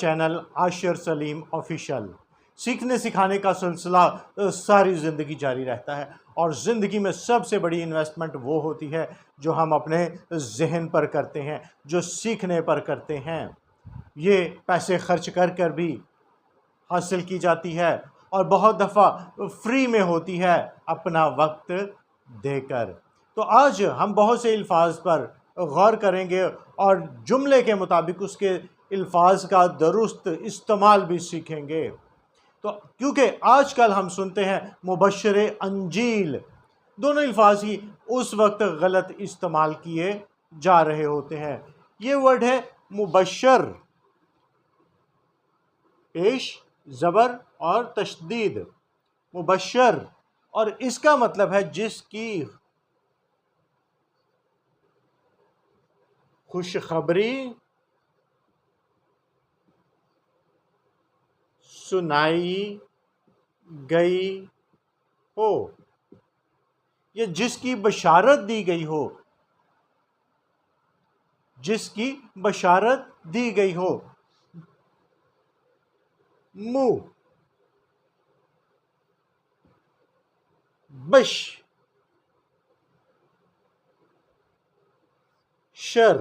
Channel عاشر سلیم official. سیکھنے سکھانے کا سلسلہ ساری زندگی جاری رہتا ہے، اور زندگی میں سب سے بڑی انویسٹمنٹ وہ ہوتی ہے جو ہم اپنے ذہن پر کرتے ہیں، جو سیکھنے پر کرتے ہیں۔ یہ پیسے خرچ کر کر بھی حاصل کی جاتی ہے، اور بہت دفعہ فری میں ہوتی ہے اپنا وقت دے کر۔ تو آج ہم بہت سے الفاظ پر غور کریں گے اور جملے کے مطابق اس کے الفاظ کا درست استعمال بھی سیکھیں گے۔ تو کیونکہ آج کل ہم سنتے ہیں مبشر انجیل، دونوں الفاظ ہی اس وقت غلط استعمال کیے جا رہے ہوتے ہیں۔ یہ ورڈ ہے مبشر، پیش زبر اور تشدید، مبشر، اور اس کا مطلب ہے جس کی خوشخبری سنائی گئی ہو، یا جس کی بشارت دی گئی ہو، جس کی بشارت دی گئی ہو۔ بش شر،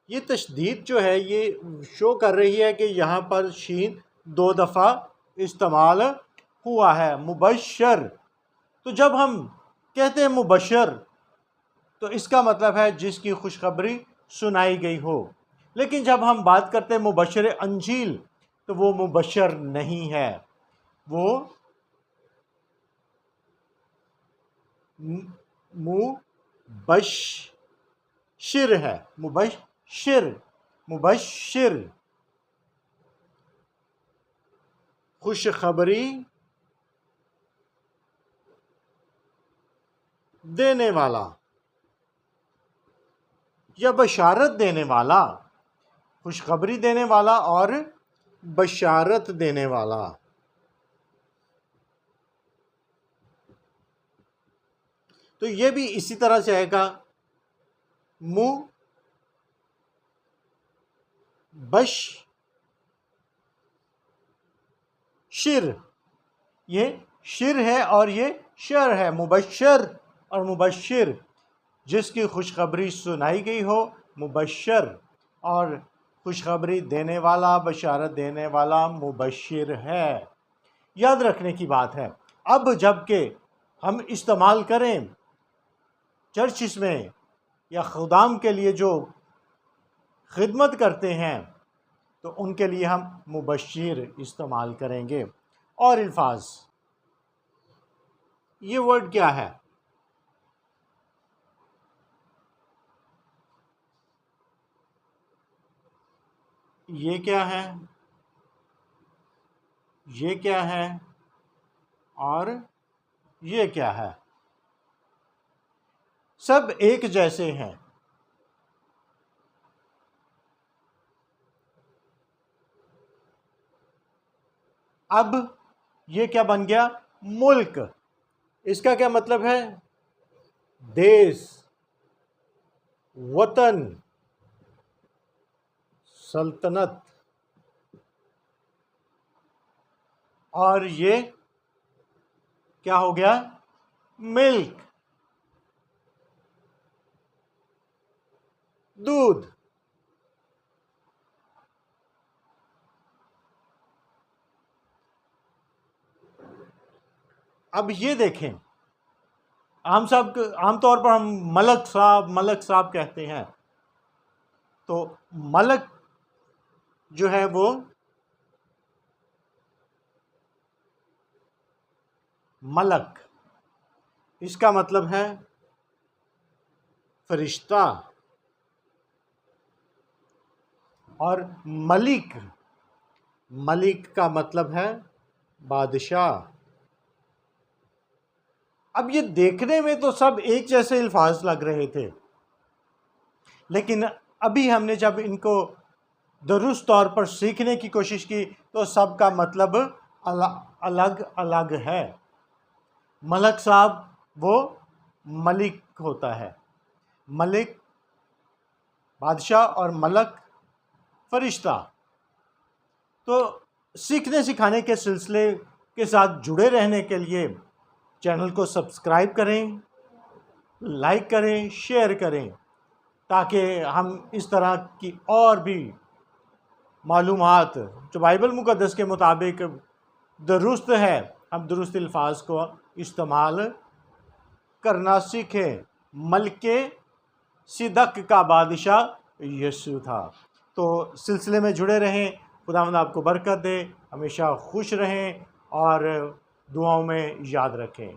یہ تشدید جو ہے یہ شو کر رہی ہے کہ یہاں پر شین 2 دفعہ استعمال ہوا ہے، مبشر۔ تو جب ہم کہتے ہیں مبشر تو اس کا مطلب ہے جس کی خوشخبری سنائی گئی ہو، لیکن جب ہم بات کرتے ہیں مبشر انجیل تو وہ مبشر نہیں ہے، وہ مبشر ہے، مبشر، خوشخبری دینے والا یا بشارت دینے والا، خوشخبری دینے والا اور بشارت دینے والا۔ تو یہ بھی اسی طرح سے آئے گا، مبشر، یہ شر ہے اور یہ شر ہے، مبشر اور مبشر، جس کی خوشخبری سنائی گئی ہو، مبشر، اور خوشخبری دینے والا، بشارت دینے والا مبشر ہے۔ یاد رکھنے کی بات ہے، اب جب کہ ہم استعمال کریں چرچز میں یا خدام کے لیے جو خدمت کرتے ہیں تو ان کے لیے ہم مبشر استعمال کریں گے۔ اور الفاظ، یہ ورڈ کیا ہے؟ یہ کیا ہے؟ یہ کیا ہے؟ اور یہ کیا ہے؟ سب ایک جیسے ہیں۔ اب یہ کیا بن گیا؟ ملک۔ اس کا کیا مطلب ہے؟ دیس، وطن، سلطنت۔ اور یہ کیا ہو گیا؟ ملک، دودھ۔ اب یہ دیکھیں، عام طور پر ہم ملک صاحب کہتے ہیں، تو ملک جو ہے وہ ملک، اس کا مطلب ہے فرشتہ، اور ملک کا مطلب ہے بادشاہ۔ اب یہ دیکھنے میں تو سب ایک جیسے الفاظ لگ رہے تھے، لیکن ابھی ہم نے جب ان کو درست طور پر سیکھنے کی کوشش کی تو سب کا مطلب الگ الگ ہے۔ ملک صاحب وہ ملک ہوتا ہے، ملک بادشاہ، اور ملک فرشتہ۔ تو سیکھنے سکھانے کے سلسلے کے ساتھ جڑے رہنے کے لیے چینل کو سبسکرائب کریں، لائک کریں، شیئر کریں، تاکہ ہم اس طرح کی اور بھی معلومات جو بائبل مقدس کے مطابق درست ہے، ہم درست الفاظ کو استعمال کرنا سیکھیں۔ ملک صدق کا بادشاہ یسوع تھا۔ تو سلسلے میں جڑے رہیں، خداوند آپ کو برکت دے، ہمیشہ خوش رہیں اور دعاؤں میں یاد رکھیں۔